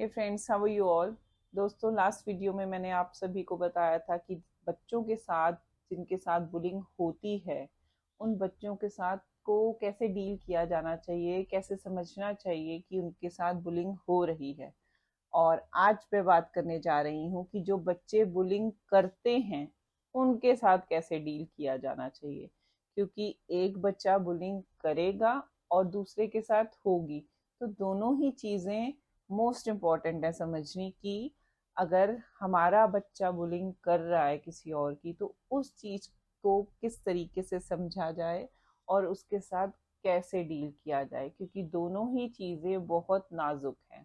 Hey friends, how are you all. दोस्तों, last video में मैंने आप सभी को बताया था कि बच्चों के साथ जिनके साथ बुलिंग होती है उन बच्चों के साथ को कैसे डील किया जाना चाहिए, कैसे समझना चाहिए कि उनके साथ बुलिंग हो रही है। और आज मैं बात करने जा रही हूँ कि जो बच्चे बुलिंग करते हैं उनके साथ कैसे डील किया जाना चाहिए, क्योंकि एक बच्चा बुलिंग करेगा और दूसरे के साथ होगी, तो दोनों ही चीज़ें मोस्ट इम्पॉर्टेंट है समझनी कि अगर हमारा बच्चा बुलिंग कर रहा है किसी और की तो उस चीज़ को किस तरीके से समझा जाए और उसके साथ कैसे डील किया जाए, क्योंकि दोनों ही चीज़ें बहुत नाजुक हैं।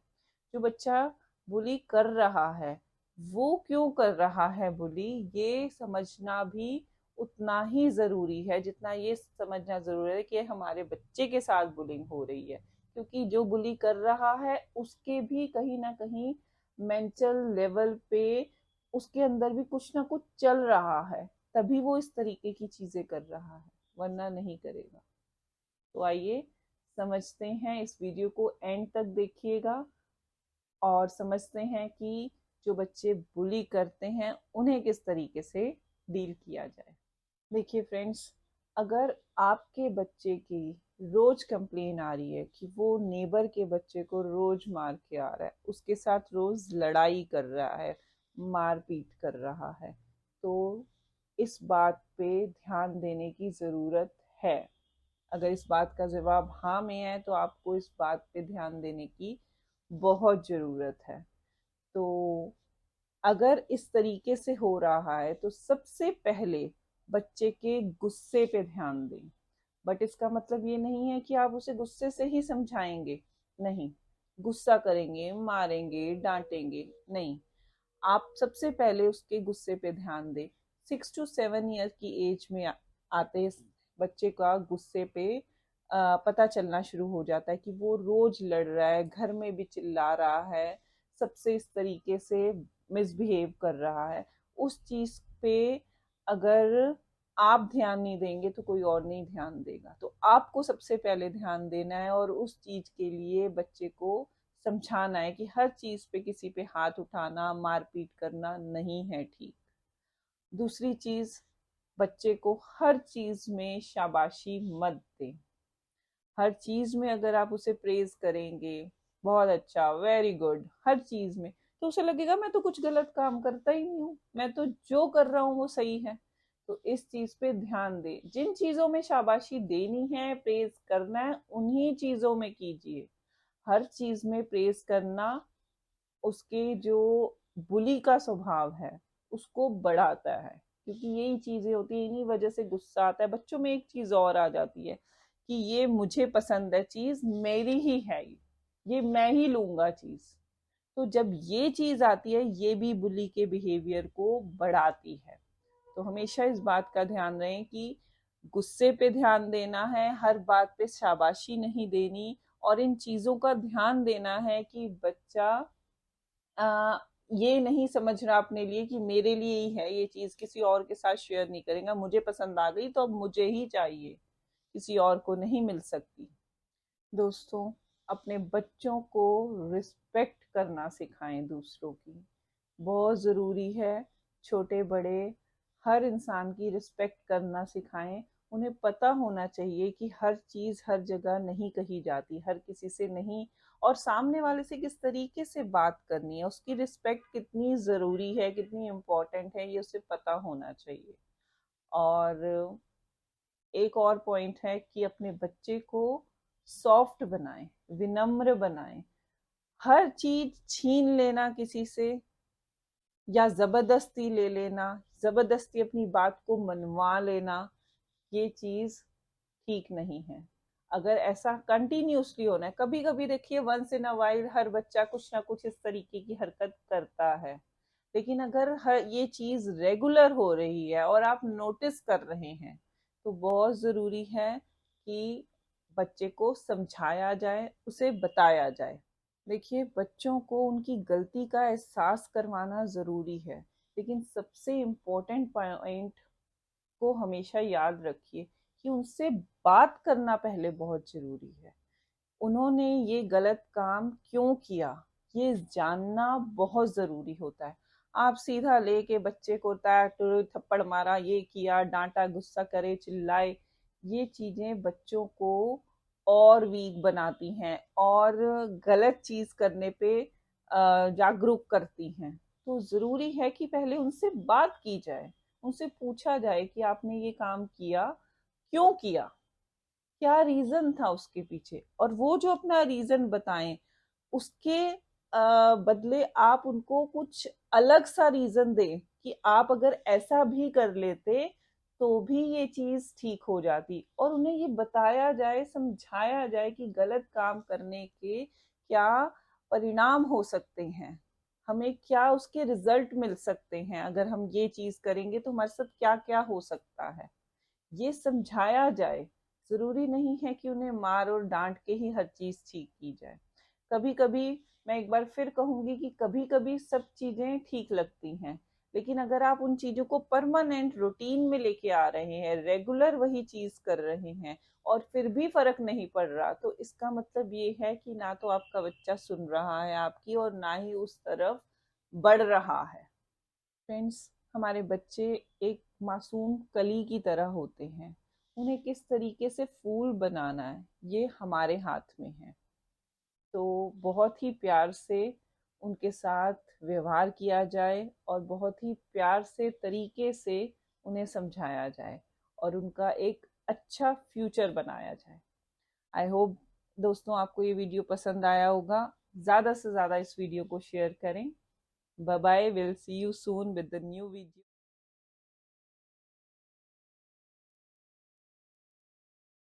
जो बच्चा बुली कर रहा है वो क्यों कर रहा है बुली, ये समझना भी उतना ही जरूरी है जितना ये समझना जरूरी है कि हमारे बच्चे के साथ बुलिंग हो रही है। क्योंकि जो बुली कर रहा है उसके भी कहीं ना कहीं मेंटल लेवल पे उसके अंदर भी कुछ ना कुछ चल रहा है, तभी वो इस तरीके की चीजें कर रहा है, वरना नहीं करेगा। तो आइए समझते हैं, इस वीडियो को एंड तक देखिएगा और समझते हैं कि जो बच्चे बुली करते हैं उन्हें किस तरीके से डील किया जाए। देखिए फ्रेंड्स, अगर आपके बच्चे की रोज कंप्लेन आ रही है कि वो नेबर के बच्चे को रोज मार के आ रहा है, उसके साथ रोज लड़ाई कर रहा है, मारपीट कर रहा है, तो इस बात पे ध्यान देने की ज़रूरत है। अगर इस बात का जवाब हाँ में है तो आपको इस बात पे ध्यान देने की बहुत ज़रूरत है। तो अगर इस तरीके से हो रहा है तो सबसे पहले बच्चे के गुस्से पे ध्यान दें। बट इसका मतलब ये नहीं है कि आप उसे गुस्से से ही समझाएंगे, नहीं। गुस्सा करेंगे, मारेंगे, डांटेंगे, नहीं। आप सबसे पहले उसके गुस्से पे ध्यान दें। 6 to 7 ईयर की एज में आते बच्चे का गुस्से पे पता चलना शुरू हो जाता है कि वो रोज लड़ रहा है, घर में भी चिल्ला रहा है, सबसे इस तरीके से मिसबिहेव कर रहा है। उस चीज पे अगर आप ध्यान नहीं देंगे तो कोई और नहीं ध्यान देगा, तो आपको सबसे पहले ध्यान देना है और उस चीज के लिए बच्चे को समझाना है कि हर चीज पे किसी पे हाथ उठाना, मारपीट करना नहीं है ठीक। दूसरी चीज, बच्चे को हर चीज में शाबाशी मत दें। हर चीज में अगर आप उसे प्रेज करेंगे, बहुत अच्छा, वेरी गुड, हर चीज में, तो उसे लगेगा मैं तो कुछ गलत काम करता ही नहीं हूँ, मैं तो जो कर रहा हूँ वो सही है। तो इस चीज पे ध्यान दे। जिन चीजों में शाबाशी देनी है, प्रेज करना है, उन्हीं चीजों में कीजिए। हर चीज में प्रेज करना उसके जो बुली का स्वभाव है उसको बढ़ाता है, क्योंकि यही चीजें होती है, इन्हीं वजह से गुस्सा आता है बच्चों में। एक चीज और आ जाती है कि ये मुझे पसंद है, चीज मेरी ही है, ये मैं ही लूंगा चीज। तो जब ये चीज आती है ये भी बुली के बिहेवियर को बढ़ाती है। तो हमेशा इस बात का ध्यान रहे कि गुस्से पे ध्यान देना है, हर बात पे शाबाशी नहीं देनी, और इन चीजों का ध्यान देना है कि बच्चा आ, ये नहीं समझ रहा अपने लिए कि मेरे लिए ही है ये चीज, किसी और के साथ शेयर नहीं करेगा, मुझे पसंद आ गई तो अब मुझे ही चाहिए, किसी और को नहीं मिल सकती। दोस्तों, अपने बच्चों को रिस्पेक्ट करना सिखाएं दूसरों की, बहुत ज़रूरी है। छोटे बड़े हर इंसान की रिस्पेक्ट करना सिखाएं। उन्हें पता होना चाहिए कि हर चीज़ हर जगह नहीं कही जाती, हर किसी से नहीं, और सामने वाले से किस तरीके से बात करनी है, उसकी रिस्पेक्ट कितनी ज़रूरी है, कितनी इम्पोर्टेंट है, ये उसे पता होना चाहिए। और एक और पॉइंट है कि अपने बच्चे को सॉफ्ट बनाएं, विनम्र बनाएं। हर चीज छीन लेना किसी से या जबरदस्ती ले लेना, जबरदस्ती अपनी बात को मनवा लेना, ये चीज ठीक नहीं है। अगर ऐसा कंटिन्यूसली होना है, कभी कभी देखिए वंस इन अ वाइल हर बच्चा कुछ ना कुछ इस तरीके की हरकत करता है, लेकिन अगर हर ये चीज रेगुलर हो रही है और आप नोटिस कर रहे हैं तो बहुत जरूरी है कि बच्चे को समझाया जाए, उसे बताया जाए। देखिए, बच्चों को उनकी गलती का एहसास करवाना ज़रूरी है, लेकिन सबसे इम्पोर्टेंट पॉइंट को हमेशा याद रखिए कि उनसे बात करना पहले बहुत ज़रूरी है। उन्होंने ये गलत काम क्यों किया, ये जानना बहुत ज़रूरी होता है। आप सीधा लेके बच्चे को थप्पड़ मारा, ये किया, डांटा, गुस्सा करे, चिल्लाए, ये चीज़ें बच्चों को और वीक बनाती हैं और गलत चीज़ करने पे जागरूक करती हैं। तो ज़रूरी है कि पहले उनसे बात की जाए, उनसे पूछा जाए कि आपने ये काम किया, क्यों किया? क्या रीज़न था उसके पीछे? और वो जो अपना रीज़न बताएँ, उसके बदले आप उनको कुछ अलग सा रीज़न दें कि आप अगर ऐसा भी कर लेते, तो भी ये चीज़ ठीक हो जाती, और उन्हें ये बताया जाए, समझाया जाए कि गलत काम करने के क्या परिणाम हो सकते हैं, हमें क्या उसके रिजल्ट मिल सकते हैं, अगर हम ये चीज़ करेंगे तो हमारे साथ क्या-क्या हो सकता है। ये समझाया जाए। ज़रूरी नहीं है कि उन्हें मार और डाँट के ही हर चीज़ ठीक की जाए। कभी-कभी, मैं एक बार फिर कहूँगी कि कभी-कभी सब चीज़ें ठीक लगती हैं, लेकिन अगर आप उन चीज़ों को परमानेंट रूटीन में लेके आ रहे हैं, रेगुलर वही चीज़ कर रहे हैं और फिर भी फ़र्क नहीं पड़ रहा, तो इसका मतलब ये है कि ना तो आपका बच्चा सुन रहा है आपकी और ना ही उस तरफ बढ़ रहा है। फ्रेंड्स, हमारे बच्चे एक मासूम कली की तरह होते हैं। उन्हें किस तरीके से फूल बनाना है, ये हमारे हाथ में है। तो बहुत ही प्यार से उनके साथ व्यवहार किया जाए और बहुत ही प्यार से तरीके से उन्हें समझाया जाए और उनका एक अच्छा फ्यूचर बनाया जाए। आई होप दोस्तों आपको ये वीडियो पसंद आया होगा। ज़्यादा से ज़्यादा इस वीडियो को शेयर करें। Bye bye, will see you soon with the new video.